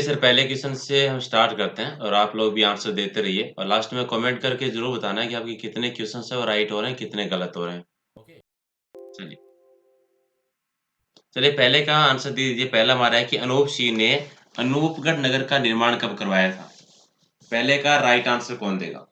Sir पहले question से हम स्टार्ट करते हैं और आप लोग भी आंसर देते रहिए और लास्ट में कमेंट करके ज़रूर बताना है कि आपके कितने क्वेश्चन है और राइट हो रहे हैं, कितने गलत हो रहे हैं। ओके, चलिए। चलिए पहले का आंसर दे दीजिए। पहला हमारा है कि अनूप सिंह ने अनूपगढ़ नगर का निर्माण कब करवाया था? पहले का राइट आंसर कौन देगा?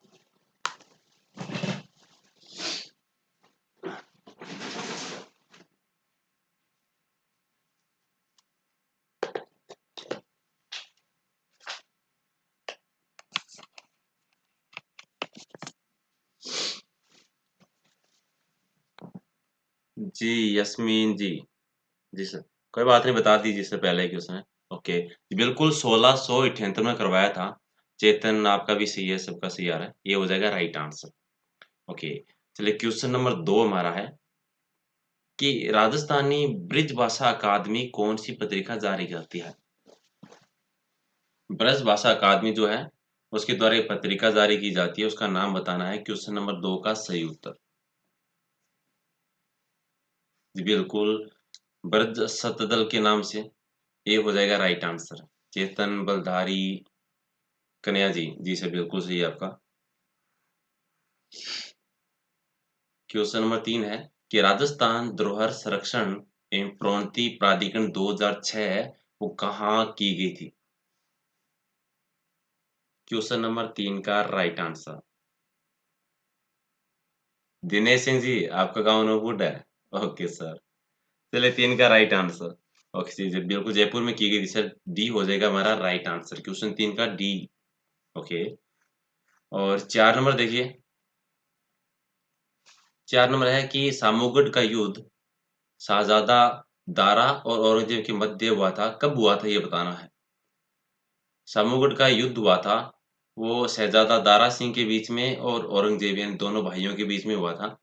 जी, यस्मीन जी। जी सर, कोई बात नहीं, बता दीजिए सर पहले ही क्वेश्चन है। ओके, बिल्कुल 1678 में करवाया था। चेतन आपका भी सही है, सबका सही आ रहा है। ये हो जाएगा राइट आंसर। ओके, चलिए क्वेश्चन नंबर 2 हमारा है कि राजस्थानी ब्रिज भाषा अकादमी कौन सी पत्रिका जारी करती है? ब्रज भाषा अकादमी जो है, उसके द्वारा एक पत्रिका जारी की जाती है, उसका नाम बताना है क्वेश्चन नंबर 2 का सही उत्तर। जी बिल्कुल, ब्रज शतदल के नाम से ये हो जाएगा राइट आंसर। चेतन बलधारी कन्या जी, जी सर बिल्कुल सही है आपका। क्वेश्चन नंबर 3 है कि राजस्थान धरोहर संरक्षण एवं प्रोन्नति प्राधिकरण 2006 वो कहाँ की गई थी? क्वेश्चन नंबर 3 का राइट आंसर। दिनेश सिंह जी, आपका गाँव नूपुर है? Okay sir. चलिए 3 का राइट आंसर। ओके जी, बिल्कुल जयपुर में की गई थी सर। डी हो जाएगा हमारा राइट आंसर। क्वेश्चन 3 का डी। ओके, और 4 नंबर देखिए। 4 नंबर है कि सामूगढ़ का युद्ध शाहजादा दारा और औरंगजेब के मध्य हुआ था, कब हुआ था ये बताना है। सामूगढ़ का युद्ध हुआ था, वो शहजादा दारा सिंह के बीच में और औरंगजेब यानी दोनों भाइयों के बीच में हुआ था।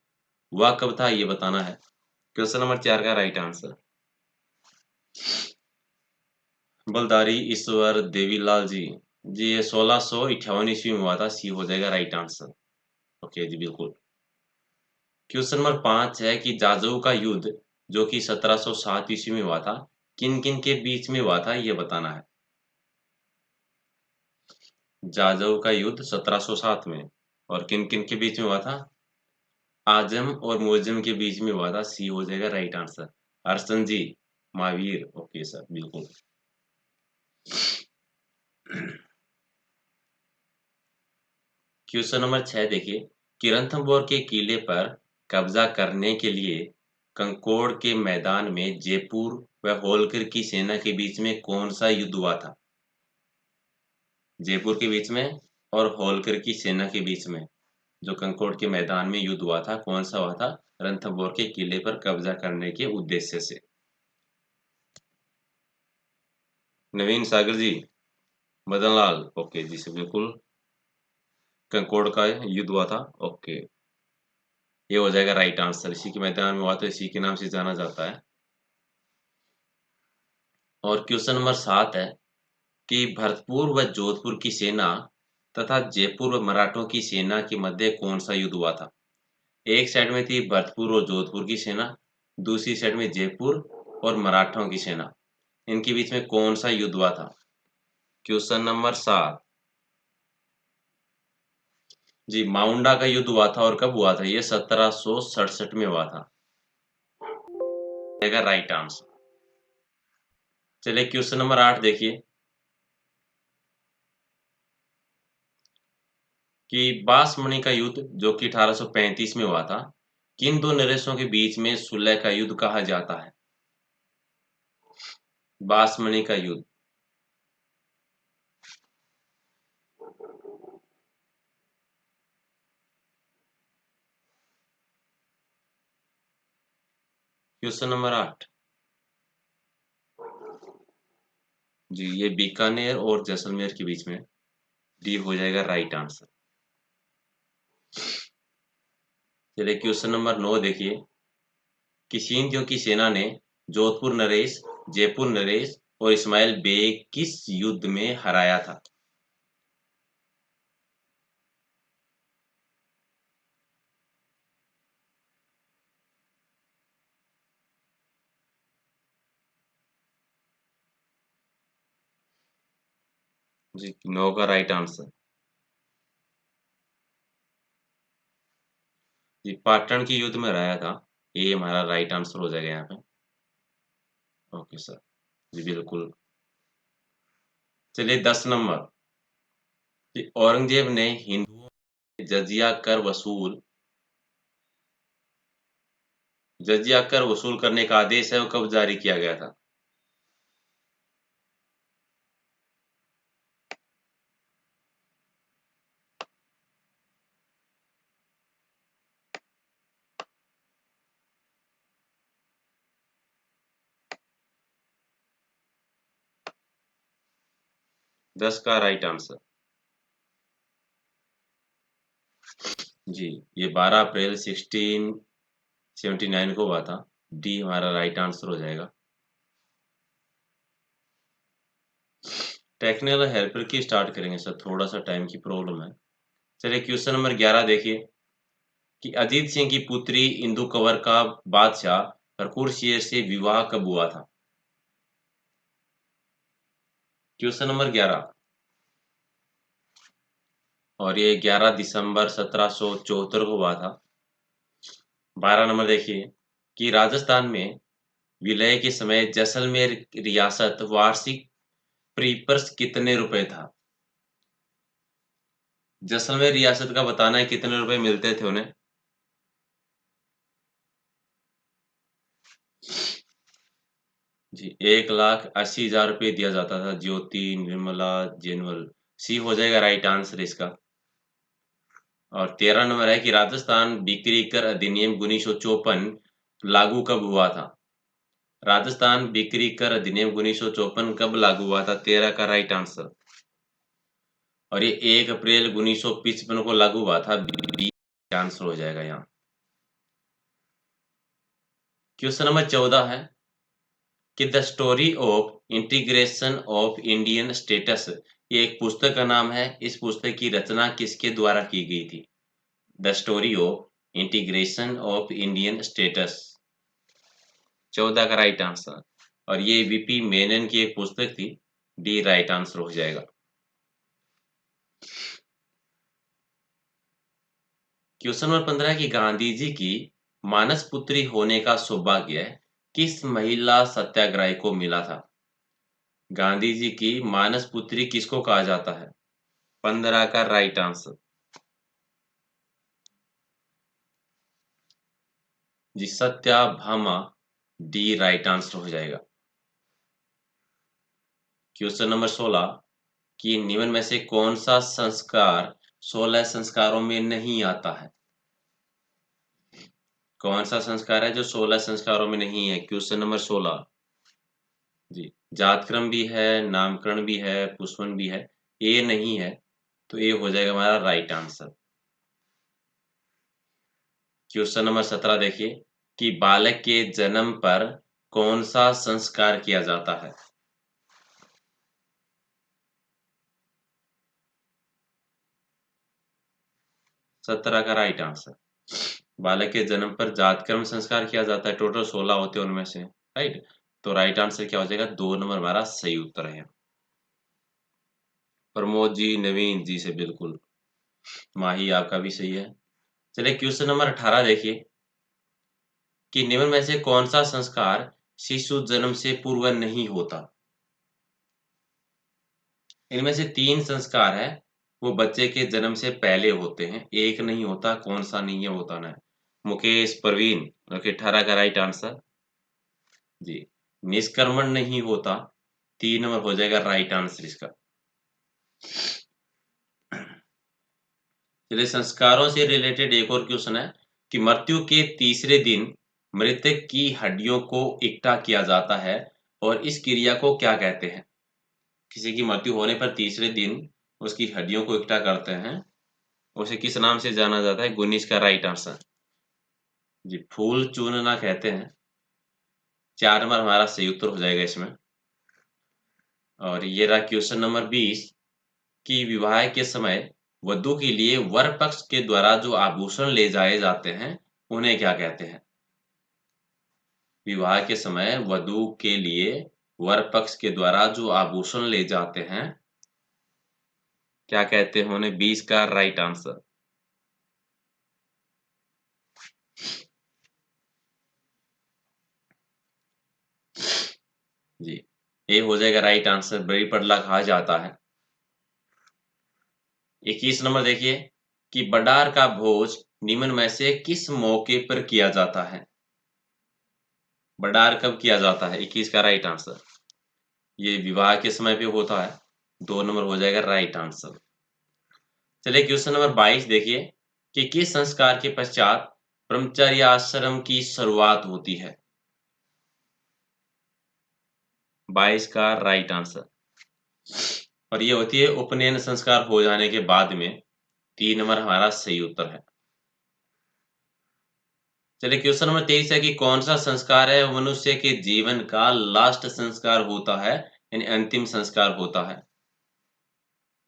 हुआ कब था ये बताना है। क्वेश्चन नंबर 4 का राइट आंसर। बलदारी ईश्वर देवीलाल जी, जी ये 1658 ईस्वी में हुआ था। सी हो जाएगा राइट आंसर। ओके जी बिल्कुल। क्वेश्चन नंबर 5 है कि जाजऊ का युद्ध जो कि 1707 ईस्वी में हुआ था, किन किन के बीच में हुआ था ये बताना है। जाजऊ का युद्ध 1707 में और किन किन के बीच में हुआ था? आजम और मुअज्जम के बीच में हुआ था। सी हो जाएगा राइट आंसर। अरसन जी, महावीर। ओके सर बिल्कुल। क्वेश्चन नंबर 6 देखिए कि रणथंभौर के किले पर कब्जा करने के लिए कंकोड़ के मैदान में जयपुर व होलकर की सेना के बीच में कौन सा युद्ध हुआ था? जयपुर के बीच में और होलकर की सेना के बीच में जो कंकोड़ के मैदान में युद्ध हुआ था, कौन सा हुआ था? रणथंभौर के किले पर कब्जा करने के उद्देश्य से। नवीन सागर जी, मदन लाल। ओके जी सर बिल्कुल, कंकोड़ का युद्ध हुआ था। ओके, ये हो जाएगा राइट आंसर। इसी के मैदान में हुआ तो इसी के नाम से जाना जाता है। और क्वेश्चन नंबर 7 है कि भरतपुर व जोधपुर की सेना तथा जयपुर व मराठों की सेना के मध्य कौन सा युद्ध हुआ था? एक साइड में थी भरतपुर और जोधपुर की सेना, दूसरी साइड में जयपुर और मराठों की सेना। इनके बीच में कौन सा युद्ध हुआ था? Question number 7। जी, माउंडा का युद्ध हुआ था। और कब हुआ था? ये 1767 में हुआ था। रहेगा राइट आंसर। चलिए क्वेश्चन नंबर 8 देखिए कि बांसमणि का युद्ध जो कि 1835 में हुआ था, किन दो नरेशों के बीच में सुलह का युद्ध कहा जाता है? बांसमणि का युद्ध। Question number 8। जी, ये बीकानेर और जैसलमेर के बीच में। डी हो जाएगा राइट आंसर। चलिए क्वेश्चन नंबर 9 देखिए कि सिंधियों की सेना ने जोधपुर नरेश, जयपुर नरेश और इस्माइल बेग किस युद्ध में हराया था? जी 9 का राइट आंसर। जी पाटन के युद्ध में रहा था। ये हमारा राइट आंसर हो जाएगा यहाँ पे। Okay sir. जी बिल्कुल। चलिए 10 नंबर कि औरंगजेब ने हिंदुओं से जजिया कर वसूल करने का आदेश है वो कब जारी किया गया था? 10 का राइट आंसर। जी ये 12 अप्रैल 1679 को हुआ था। डी हमारा राइट आंसर हो जाएगा। टेक्निकल हेल्पर की स्टार्ट करेंगे सर, थोड़ा सा टाइम की प्रॉब्लम है। चलिए क्वेश्चन नंबर 11 देखिए कि अजीत सिंह की पुत्री इंदु कंवर का बादशाह कपूर शेर से विवाह कब हुआ था? क्वेश्चन नंबर 11 और ये 11 दिसंबर 1774 को हुआ था। 12 नंबर देखिए कि राजस्थान में विलय के समय जैसलमेर रियासत वार्षिक प्रीपर्स कितने रुपए था? जैसलमेर रियासत का बताना है कितने रुपए मिलते थे उन्हें। जी 1,80,000 रुपये दिया जाता था। ज्योति निर्मला जेनवल सी हो जाएगा राइट आंसर इसका। और 13 नंबर है कि राजस्थान बिक्री कर अधिनियम 1954 लागू कब हुआ था? राजस्थान बिक्री कर अधिनियम 1954 कब लागू हुआ था? 13 का राइट आंसर। और ये 1 अप्रैल 1955 को लागू हुआ था। बी आंसर हो जाएगा यहाँ। क्वेश्चन नंबर 14 है कि the story of integration of Indian states ये एक पुस्तक का नाम है। इस पुस्तक की रचना किसके द्वारा की गई थी? The story of integration of Indian states 14 का राइट आंसर। और ये वीपी मेनन की एक पुस्तक थी। डी राइट आंसर हो जाएगा। क्वेश्चन नंबर 15 की गांधी जी की मानस पुत्री होने का सौभाग्य किस महिला सत्याग्रही को मिला था? गांधी जी की मानस पुत्री किसको कहा जाता है? 15 का राइट आंसर। जी सत्याभामा डी राइट आंसर हो जाएगा। क्वेश्चन नंबर 16 कि निम्न में से कौन सा संस्कार 16 संस्कारों में नहीं आता है? कौन सा संस्कार है जो 16 संस्कारों में नहीं है? क्वेश्चन नंबर 16 जी जातक्रम भी है, नामकरण भी है, पुष्पन भी है, ए नहीं है, तो ए हो जाएगा हमारा राइट आंसर। क्वेश्चन नंबर 17 देखिए कि बालक के जन्म पर कौन सा संस्कार किया जाता है? सत्रह का राइट आंसर। बालक के जन्म पर जातकर्म संस्कार किया जाता है। टोटल 16 होते हैं उनमें से, राइट। तो राइट आंसर क्या हो जाएगा? 2 नंबर हमारा सही उत्तर है। प्रमोद जी नवीन जी से बिल्कुल। माही आपका भी सही है। चलिए क्वेश्चन नंबर 18 देखिए कि निम्न में से कौन सा संस्कार शिशु जन्म से पूर्व नहीं होता? इनमें से 3 संस्कार है वो बच्चे के जन्म से पहले होते हैं। एक नहीं होता, कौन सा नहीं है वो बताना है। मुकेश प्रवीण ओके 18 का राइट आंसर। जी निष्क्रमण नहीं होता। 3 नंबर हो जाएगा राइट आंसर इसका। चलिए संस्कारों से रिलेटेड एक और क्वेश्चन है कि मृत्यु के तीसरे दिन मृतक की हड्डियों को इकट्ठा किया जाता है और इस क्रिया को क्या कहते हैं? किसी की मृत्यु होने पर तीसरे दिन उसकी हड्डियों को इकट्ठा करते हैं, उसे किस नाम से जाना जाता है? 19 का राइट आंसर। जी फूल चूनना कहते हैं। 4 नंबर हमारा सही उत्तर हो जाएगा इसमें। और ये रहा क्वेश्चन नंबर 20 कि विवाह के समय वधू के लिए वर पक्ष के द्वारा जो आभूषण ले जाए जाते हैं उन्हें क्या कहते हैं? विवाह के समय वधू के लिए वर पक्ष के द्वारा जो आभूषण ले जाते हैं क्या कहते हैं उन्हें? 20 का राइट आंसर। जी, ये हो जाएगा राइट आंसर। बड़ी पड़ला कहा जाता है। 21 नंबर देखिए कि बडार का भोज निम्न में से किस मौके पर किया जाता है? बडार कब किया जाता है? 21 का राइट आंसर। ये विवाह के समय पे होता है। 2 नंबर हो जाएगा राइट आंसर। चलिए क्वेश्चन नंबर 22 देखिए कि किस संस्कार के पश्चात ब्रह्मचर्य आश्रम की शुरुआत होती है? 22 का राइट आंसर। और ये होती है उपनयन संस्कार हो जाने के बाद में। 3 नंबर हमारा सही उत्तर है। चलिए क्वेश्चन नंबर 23 है कि कौन सा संस्कार है मनुष्य के जीवन का लास्ट संस्कार होता है, यानी अंतिम संस्कार होता है?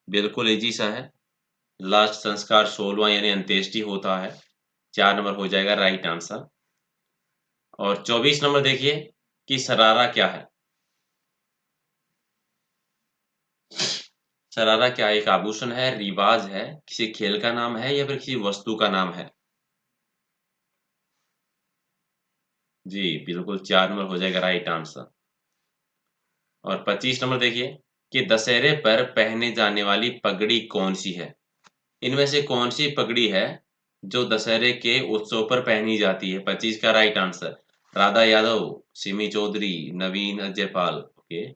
बिल्कुल इजी सा है। लास्ट संस्कार 16वां यानी अंत्येष्टि होता है। 4 नंबर हो जाएगा राइट आंसर। और 24 नंबर देखिए कि शरारा क्या है? शरारा क्या एक आभूषण है, रिवाज है, किसी खेल का नाम है या फिर किसी वस्तु का नाम है? जी बिल्कुल 4 नंबर हो जाएगा राइट आंसर। और 25 नंबर देखिए कि दशहरे पर पहने जाने वाली पगड़ी कौन सी है? इनमें से कौन सी पगड़ी है जो दशहरे के उत्सव पर पहनी जाती है? 25 का राइट आंसर। राधा यादव, सिमी चौधरी, नवीन अजयपाल। ओके।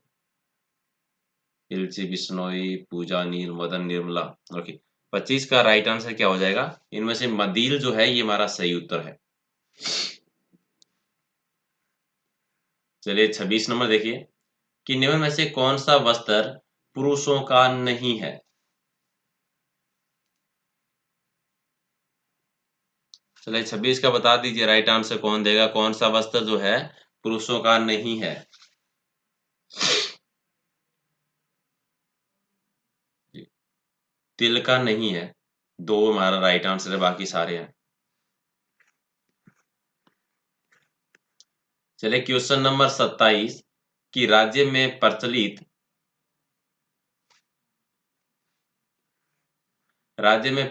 इल्ची बिश्नोई, पूजा नील, मदन निर्मला। ओके। 25 का राइट आंसर क्या हो जाएगा? इनमें से मदील जो है ये हमारा सही उत्तर है। चलिए 26 नंबर देखिए कि निम्न में से कौन सा वस्त्र पुरुषों का नहीं है? चलिए 26 का बता दीजिए राइट आंसर कौन देगा? कौन सा वस्त्र जो है पुरुषों का नहीं है? तिल का नहीं है। 2 हमारा राइट आंसर है, बाकी सारे हैं। चलिए क्वेश्चन नंबर 27 कि राज्य में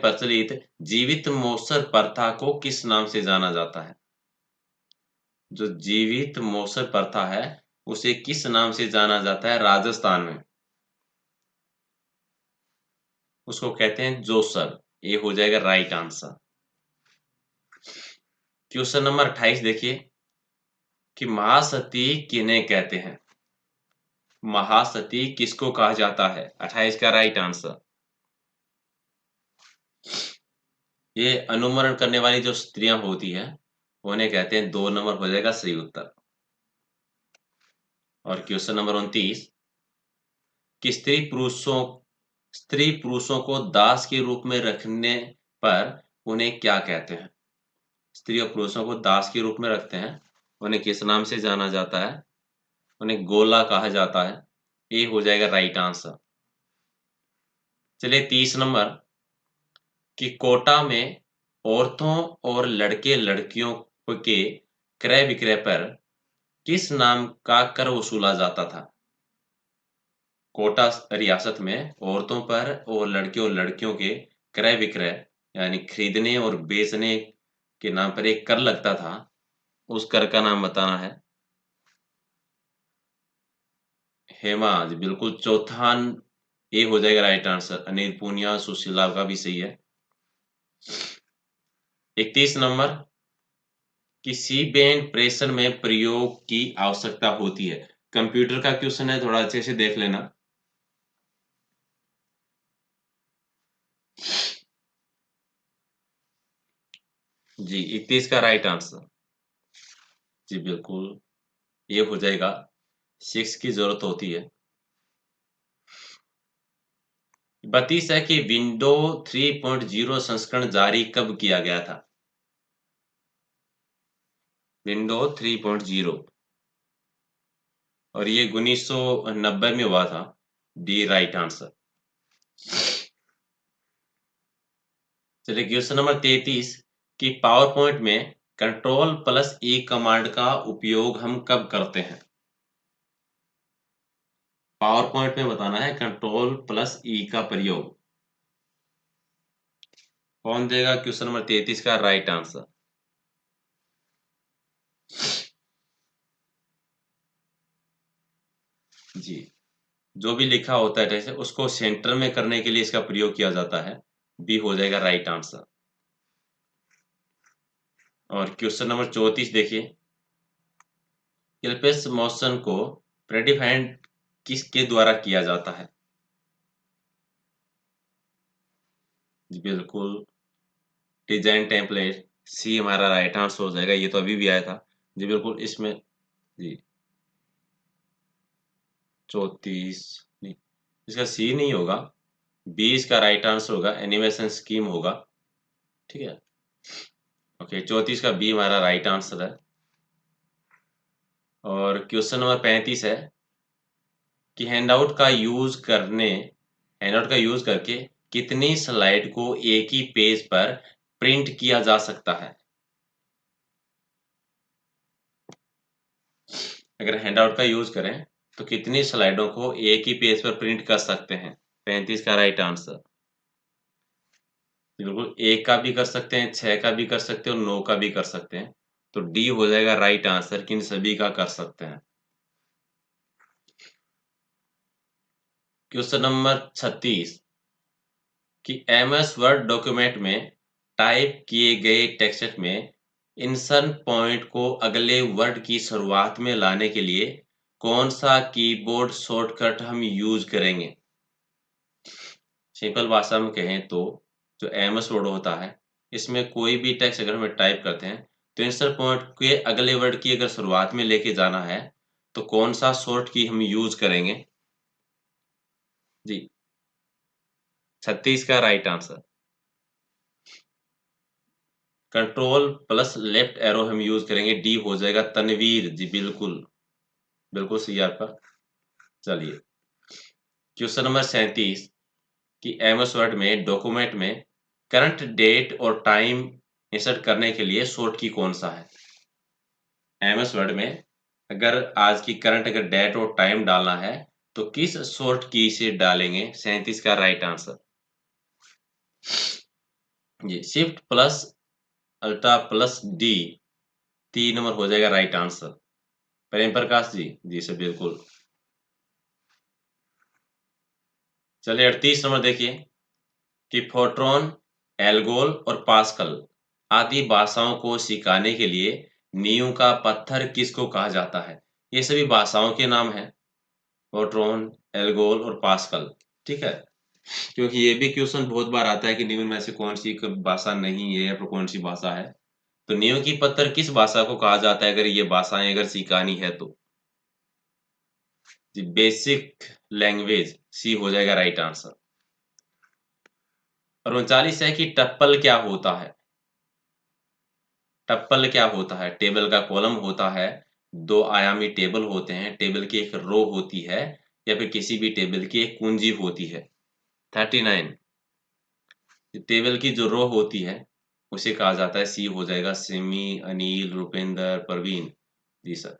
प्रचलित जीवित मोसर प्रथा को किस नाम से जाना जाता है? जो जीवित मोसर प्रथा है उसे किस नाम से जाना जाता है राजस्थान में? उसको कहते हैं जोसर। ये हो जाएगा राइट आंसर। क्वेश्चन नंबर 28 देखिए कि महासती किन्हें कहते हैं? महासती किसको कहा जाता है? 28 का राइट आंसर। ये अनुमरण करने वाली जो स्त्रियां होती हैं उन्हें कहते हैं। 2 नंबर हो जाएगा सही उत्तर। और क्वेश्चन नंबर 29 कि स्त्री पुरुषों को दास के रूप में रखने पर उन्हें क्या कहते हैं? स्त्री और पुरुषों को दास के रूप में रखते हैं, उन्हें किस नाम से जाना जाता है? उन्हें गोला कहा जाता है। ये हो जाएगा राइट आंसर। चलिए 30 नंबर कि कोटा में औरतों और लड़के लड़कियों के क्रय विक्रय पर किस नाम का कर वसूला जाता था? कोटा रियासत में औरतों पर और लड़के और लड़कियों के क्रय विक्रय यानी खरीदने और बेचने के नाम पर एक कर लगता था। उस कर का नाम बताना है। हेमा जी बिल्कुल चौथा ये हो जाएगा राइट आंसर। अनिल पूनिया सुशीला का भी सही है। 31 नंबर कि सी बैंड प्रेशर में प्रयोग की आवश्यकता होती है। कंप्यूटर का क्वेश्चन है, थोड़ा अच्छे से देख लेना। जी 31 का राइट आंसर। जी बिल्कुल ये हो जाएगा 6 की जरूरत होती है। 32 है कि विंडो 3.0 संस्करण जारी कब किया गया था? विंडो 3.0 और ये 1990 में हुआ था। D right answer. चलिए क्वेश्चन नंबर 33 कि पावर पॉइंट में कंट्रोल प्लस ई कमांड का उपयोग हम कब करते हैं? पावर पॉइंट में बताना है कंट्रोल प्लस ई का प्रयोग। कौन देगा क्वेश्चन नंबर 33 का राइट आंसर? जी, जो भी लिखा होता है जैसे उसको सेंटर में करने के लिए इसका प्रयोग किया जाता है। बी हो जाएगा राइट आंसर। और क्वेश्चन नंबर 34 देखिए, क्लपेस मोशन को प्रेडिफाइंड किसके द्वारा किया जाता है? जी बिल्कुल, डिजाइन टेम्पलेट। सी हमारा राइट आंसर हो जाएगा। ये तो अभी भी आया था। जी बिल्कुल, इसमें जी 34 नहीं, इसका सी नहीं होगा। बी इसका राइट आंसर होगा, एनिमेशन स्कीम होगा। ठीक है। ओके, 34 का बी हमारा राइट आंसर है। और क्वेश्चन नंबर 35 है कि हैंडआउट का यूज करके कितनी स्लाइड को एक ही पेज पर प्रिंट किया जा सकता है? अगर हैंडआउट का यूज करें तो कितनी स्लाइडों को एक ही पेज पर प्रिंट कर सकते हैं? 35 का राइट आंसर। बिल्कुल, एक का भी कर सकते हैं, 6 का भी कर सकते हैं और 9 का भी कर सकते हैं। तो डी हो जाएगा राइट आंसर कि इन सभी का कर सकते हैं। क्वेश्चन नंबर 36 कि एमएस वर्ड डॉक्यूमेंट में टाइप किए गए टेक्स्ट में इंसर्ट पॉइंट को अगले वर्ड की शुरुआत में लाने के लिए कौन सा कीबोर्ड शॉर्टकट हम यूज करेंगे? सिंपल भाषा में कहें तो जो एमएस वर्ड होता है, इसमें कोई भी टेक्स्ट अगर हम टाइप करते हैं तो इंसर्ट पॉइंट के अगले वर्ड की अगर शुरुआत में लेके जाना है तो कौन सा शॉर्ट की हम यूज करेंगे? जी 36 का right answer. Control plus left arrow हम यूज करेंगे। डी हो जाएगा तनवीर। जी बिल्कुल, बिल्कुल सही आपका। चलिए, क्वेश्चन नंबर 37 कि एमएस वर्ड में डॉक्यूमेंट में करंट डेट और टाइम इंसर्ट करने के लिए शॉर्ट की कौन सा है? एमएस वर्ड में अगर आज की करंट अगर डेट और टाइम डालना है तो किस शॉर्ट की से डालेंगे? 37 का राइट आंसर। जी shift plus alt plus D 3 number हो जाएगा राइट आंसर। प्रेम प्रकाश जी, जी सर बिल्कुल। चलिए 38 नंबर देखिए कि फोर्ट्रॉन, एल्गोल और पास्कल आदि भाषाओं को सिखाने के लिए नींव का पत्थर किसको कहा जाता है? ये सभी भाषाओं के नाम हैं, फोर्ट्रॉन, एल्गोल और पास्कल। ठीक है, क्योंकि ये भी क्वेश्चन बहुत बार आता है कि नींव में से कौन सी भाषा नहीं है या फिर कौन सी भाषा है। तो नींव की पत्थर किस भाषा को कहा जाता है अगर ये भाषाएं अगर सिखानी है तो? जी बेसिक लैंग्वेज। सी हो जाएगा राइट आंसर। और 39 है कि टप्पल क्या होता है? टप्पल क्या होता है? टेबल का कॉलम होता है, दो आयामी टेबल होते हैं, टेबल की एक रो होती है या फिर किसी भी टेबल की एक कुंजी होती है। 39 टेबल की जो रो होती है उसे कहा जाता है। सी हो जाएगा सिमी, अनिल, रुपेंद्र, प्रवीण। जी सर।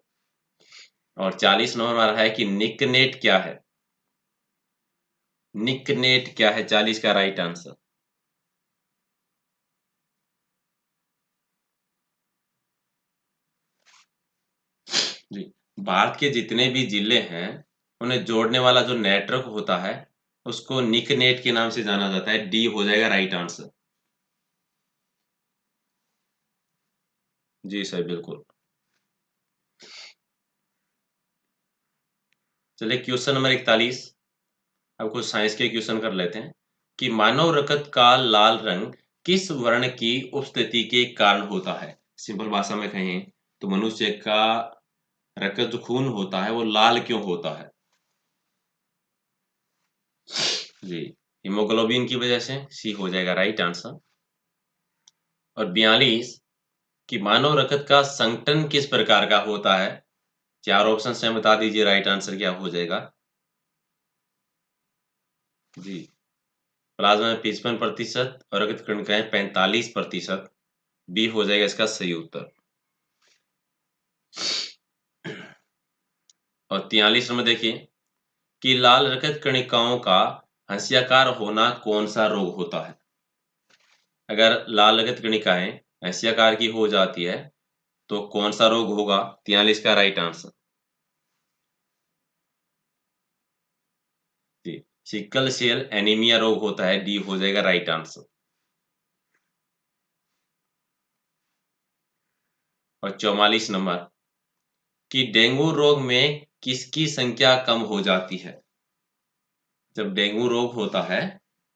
और 40 नंबर आ रहा है कि निकनेट क्या है? निकनेट क्या है? 40 का राइट आंसर। जी, भारत के जितने भी जिले हैं उन्हें जोड़ने वाला जो नेटवर्क होता है उसको निकनेट के नाम से जाना जाता है। डी हो जाएगा राइट आंसर। जी सर बिल्कुल। चलिए क्वेश्चन नंबर 41, अब कुछ साइंस के क्वेश्चन कर लेते हैं कि मानव रकत का लाल रंग किस वर्ण की उपस्थिति के कारण होता है? सिंपल भाषा में कहें तो मनुष्य का रक्त जो खून होता है वो लाल क्यों होता है? जी हीमोग्लोबिन की वजह से। सी हो जाएगा राइट आंसर। और 42 कि मानव रकत का संगठन किस प्रकार का होता है? चार ऑप्शन से बता दीजिए राइट आंसर क्या हो जाएगा। जी प्लाज्मा में 55% और रक्त कणिकाएं 45%। बी हो जाएगा इसका सही उत्तर। और 43 नंबर देखिए कि लाल रक्त कणिकाओं का हंसियाकार होना कौन सा रोग होता है? अगर लाल रक्त कणिकाएं ऐसे आकार की हो जाती है तो कौन सा रोग होगा? 43 का राइट आंसर। जी, सिकल सेल एनीमिया रोग होता है, डी हो जाएगा राइट आंसर। और 44 नंबर कि डेंगू रोग में किसकी संख्या कम हो जाती है? जब डेंगू रोग होता है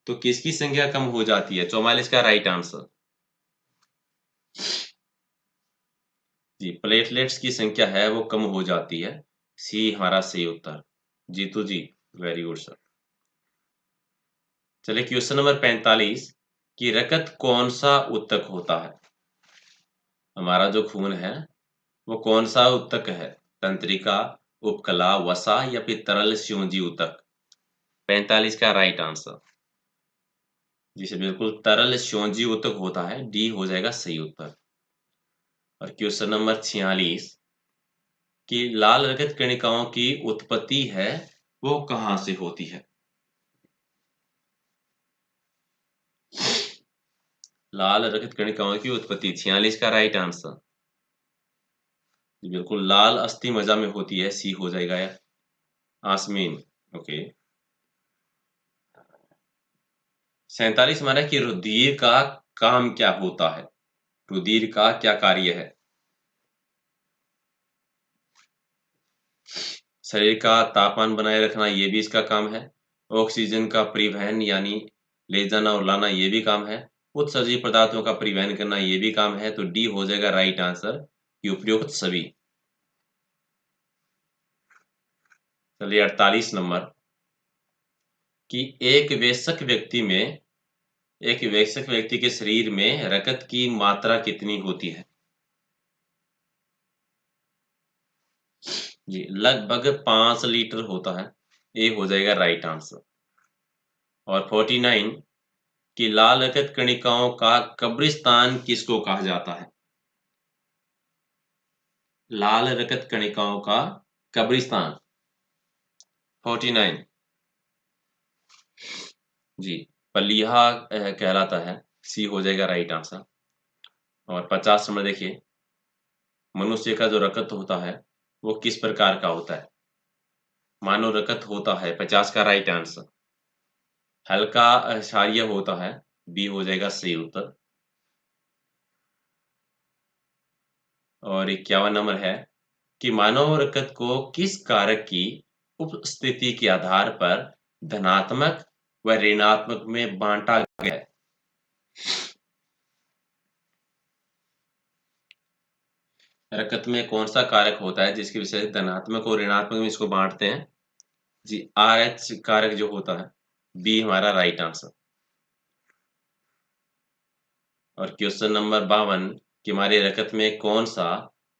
तो किसकी संख्या कम हो जाती है? 44 का राइट आंसर। जी, प्लेटलेट्स की संख्या है वो कम हो जाती है, सी हमारा सही उत्तर। जीतू जी, वेरी गुड सर। चलिए क्वेश्चन नंबर 45 कि रक्त कौन सा ऊतक होता है? हमारा जो खून है वो कौन सा ऊतक है? तंत्रिका, उपकला, वसा या फिर तरल स्योजी ऊतक? 45 का राइट आंसर। जिसे बिल्कुल तरल स्योजी ऊतक होता है, डी हो जाएगा सही उत्तर। और क्वेश्चन नंबर 46 कि लाल रक्त कणिकाओं की उत्पत्ति है वो कहाँ से होती है? लाल रक्त कणिकाओं की उत्पत्ति 46 का राइट आंसर। बिल्कुल लाल अस्थि मज्जा में होती है, सी हो जाएगा यार। आसमीन, ओके। 47 हमारा कि रुधिर का काम क्या होता है? रुधिर का क्या कार्य है? शरीर का तापमान बनाए रखना ये भी इसका काम है। ऑक्सीजन का परिवहन यानी ले जाना और लाना ये भी काम है। उत्सर्जित पदार्थों का परिवहन करना ये भी काम है। तो डी हो जाएगा राइट आंसर कि उपयुक्त सभी। चलिए 48 नंबर कि एक वयस्क व्यक्ति के शरीर में रक्त की मात्रा कितनी होती है? जी, लगभग 5 लीटर होता है। ए हो जाएगा राइट आंसर। और 49 कि लाल रक्त कणिकाओं का कब्रिस्तान किसको कहा जाता है? लाल रक्त कणिकाओं का कब्रिस्तान। 49 जी, पलीहा कहलाता है, सी हो जाएगा राइट आंसर। और 50 नंबर देखिए, मनुष्य का जो रक्त होता है वो किस प्रकार का होता है? मानव रक्त होता है, 50 का राइट आंसर। हल्का क्षारीय होता है, बी हो जाएगा सही उत्तर। और 51 नंबर है कि मानव रक्त को किस कारक की उपस्थिति के आधार पर धनात्मक व ऋणात्मक में बांटा गया है? रकत में कौन सा कारक होता है जिसकी वजह से धनात्मक और ऋणात्मक में इसको बांटते हैं? जी, आर एच कारक जो होता है, बी हमारा राइट आंसर। और क्वेश्चन नंबर 52 कि हमारे रकत में कौन सा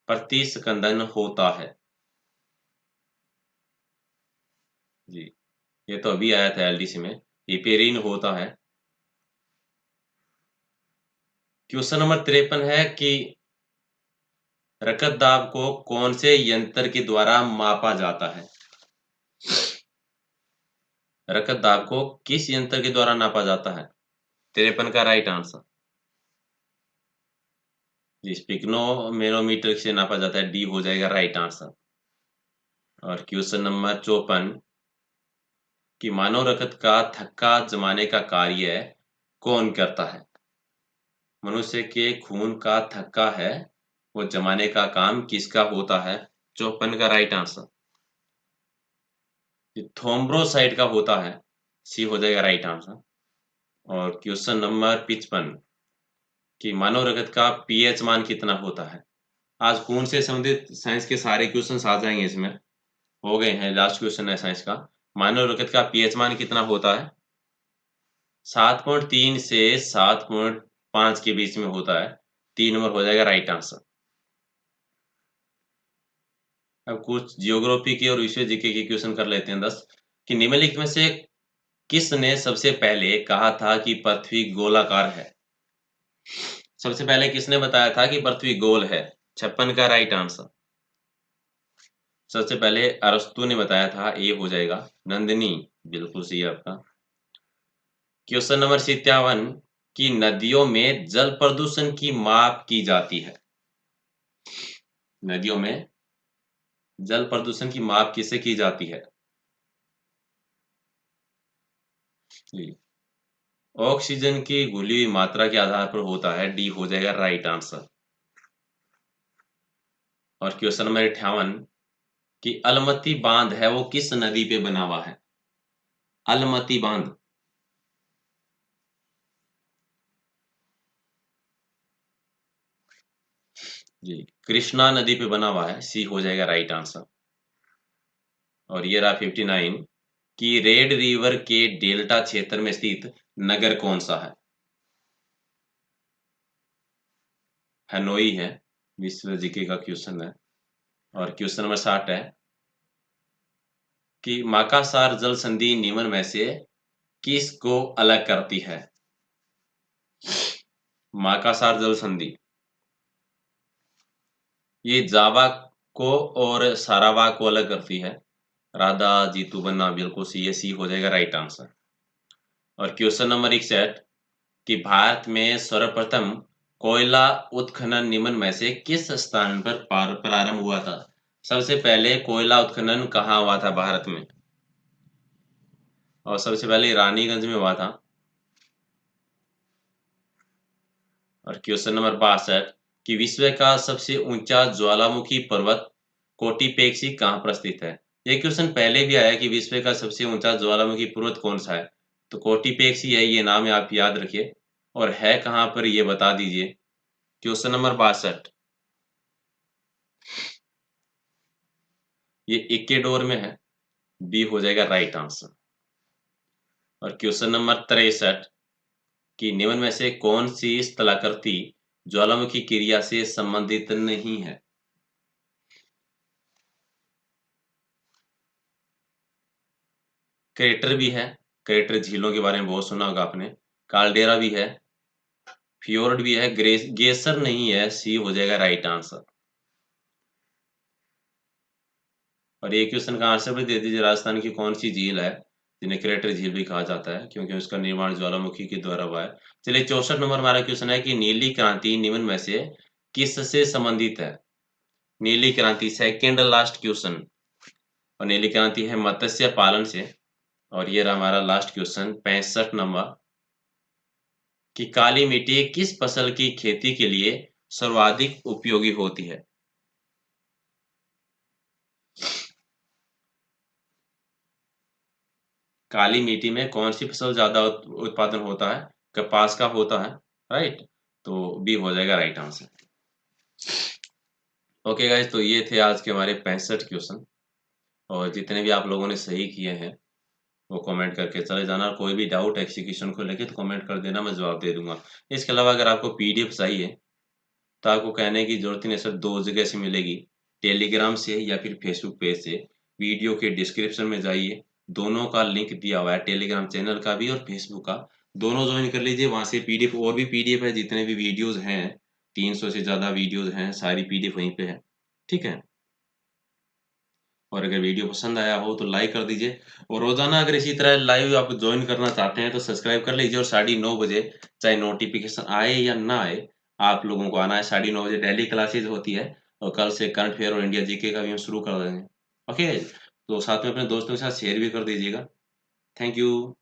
प्रतिस्कंदन होता है? जी, ये तो अभी आया था एलडीसी में, हिपेरिन होता है। क्वेश्चन नंबर 53 है कि रकत दाब को कौन से यंत्र के द्वारा मापा जाता है? रकत दाब को किस यंत्र के द्वारा नापा जाता है? 53 का राइट आंसर। जी, स्पिग्नोमेनोमीटर से नापा जाता है, डी हो जाएगा राइट आंसर। और क्वेश्चन नंबर 54 कि मानव रकत का थक्का जमाने का कार्य कौन करता है? मनुष्य के खून का थक्का है वो जमाने का काम किसका होता है? 54 का राइट आंसर। थ्रोम्बोसाइट का होता है, सी हो जाएगा राइट आंसर। और क्वेश्चन नंबर 55 कि मानव रगत का पीएच मान कितना होता है? आज खून से संबंधित साइंस के सारे क्वेश्चंस आ जाएंगे इसमें, हो गए हैं, लास्ट क्वेश्चन है साइंस का। मानव रगत का पीएच मान कितना होता है? 7.3 से 7.5 के बीच में होता है। 3 नंबर हो जाएगा राइट आंसर। अब कुछ जियोग्राफी के और विश्व जीके के क्वेश्चन कर लेते हैं 10 कि निम्नलिखित में से किसने सबसे पहले कहा था कि पृथ्वी गोलाकार है? सबसे पहले किसने बताया था कि पृथ्वी गोल है? 56 का राइट आंसर। सबसे पहले अरस्तु ने बताया था, ये हो जाएगा। नंदिनी, बिल्कुल सही है आपका। क्वेश्चन नंबर 57 कि नदियों में जल प्रदूषण की माप की जाती है? नदियों में जल प्रदूषण की माप किससे की जाती है? जी, ऑक्सीजन की घुली हुई मात्रा के आधार पर होता है। डी हो जाएगा राइट आंसर। और क्वेश्चन नंबर 58 कि अलमती बांध है वो किस नदी पे बना हुआ है? अलमती बांध। जी, कृष्णा नदी पे बना हुआ है। सी हो जाएगा राइट आंसर। और ये रहा 59 कि रेड रिवर के डेल्टा क्षेत्र में स्थित नगर कौन सा है? हनोई है। विश्व जीके का क्वेश्चन है। और क्वेश्चन नंबर 60 है कि माकासार जल संधि निम्न में से किस को अलग करती है? माकासार जल संधि ये जावा को और सारावाक को अलग करती है। राधा जीतू बन्ना बिल्कुल सी, ये सी हो जाएगा राइट आंसर। और क्वेश्चन नंबर 61 कि भारत में सर्वप्रथम कोयला उत्खनन निम्न में से किस स्थान पर प्रारंभ हुआ था? सबसे पहले कोयला उत्खनन कहाँ हुआ था भारत में? और सबसे पहले रानीगंज में हुआ था। और क्वेश्चन नंबर 62 कि विश्व का सबसे ऊंचा ज्वालामुखी पर्वत कोटिपेक्सी कहाँ पर स्थित है? ये क्वेश्चन पहले भी आया कि विश्व का सबसे ऊंचा ज्वालामुखी पर्वत कौन सा है? तो कोटिपेक्सी है, ये नाम आप याद रखिए। और है कहाँ पर ये बता दीजिए। क्वेश्चन नंबर 62 ये इक्वेडोर में है। बी हो जाएगा राइट आंसर। और क्वेश्चन नंबर 63 कि निम्न में से कौन सी स्थलाकृति ज्वालामुखी क्रिया से संबंधित नहीं है? क्रेटर भी है। क्रेटर झीलों के बारे में बहुत सुना होगा आपने। काल्डेरा भी है। फ्योर्ड भी है। गेसर नहीं है। सी हो जाएगा राइट आंसर। और ये क्वेश्चन का आंसर भी दे दीजिए। राजस्थान की कौन सी झील है जिन्हें क्रेटर झील भी कहा जाता है, क्योंकि उसका निर्माण ज्वालामुखी के द्वारा हुआ है? चलिए 64 नंबर हमारा क्वेश्चन है कि नीली क्रांति निम्न में से किससे संबंधित है? नीली क्रांति सेकेंड लास्ट क्वेश्चन। और नीली क्रांति है मत्स्य पालन से। और ये रहा हमारा लास्ट क्वेश्चन 65 नंबर कि काली मिट्टी किस फसल की खेती के लिए सर्वाधिक उपयोगी होती है? काली मिट्टी में कौन सी फसल ज्यादा उत्पादन होता है? कपास का होता है। राइट। तो बी हो जाएगा राइट आंसर। ओके गाइज, तो ये थे आज के हमारे 65 क्वेश्चन। और जितने भी आप लोगों ने सही किए हैं वो कमेंट करके चले जाना। कोई भी डाउट एग्जीक्यूशन को लेके तो कमेंट कर देना, मैं जवाब दे दूंगा। इसके अलावा अगर आपको पीडीएफ चाहिए तो आपको कहने की जरूरत ही नहीं सर, दो जगह से मिलेगी। टेलीग्राम से या फिर फेसबुक पेज से। वीडियो के डिस्क्रिप्शन में जाइए, दोनों का लिंक दिया हुआ है, टेलीग्राम चैनल का भी और फेसबुक का। दोनों ज्वाइन कर लीजिए, वहां से पीडीएफ और भी पीडीएफ है, जितने भी वीडियोज हैं 300 से ज्यादा वीडियोज हैं, सारी पीडीएफ वहीं पे है। ठीक है। और अगर वीडियो पसंद आया हो तो लाइक कर दीजिए। और रोजाना अगर इसी तरह लाइव आप ज्वाइन करना चाहते हैं तो सब्सक्राइब कर लीजिए। और 9:30 बजे चाहे नोटिफिकेशन आए या ना आए, आप लोगों को आना है। 9:30 बजे डेली क्लासेज होती है। और कल से करंट अफेयर और इंडिया जीके का भी हम शुरू कर देंगे। ओके, तो साथ में अपने दोस्तों के साथ शेयर भी कर दीजिएगा। Thank you.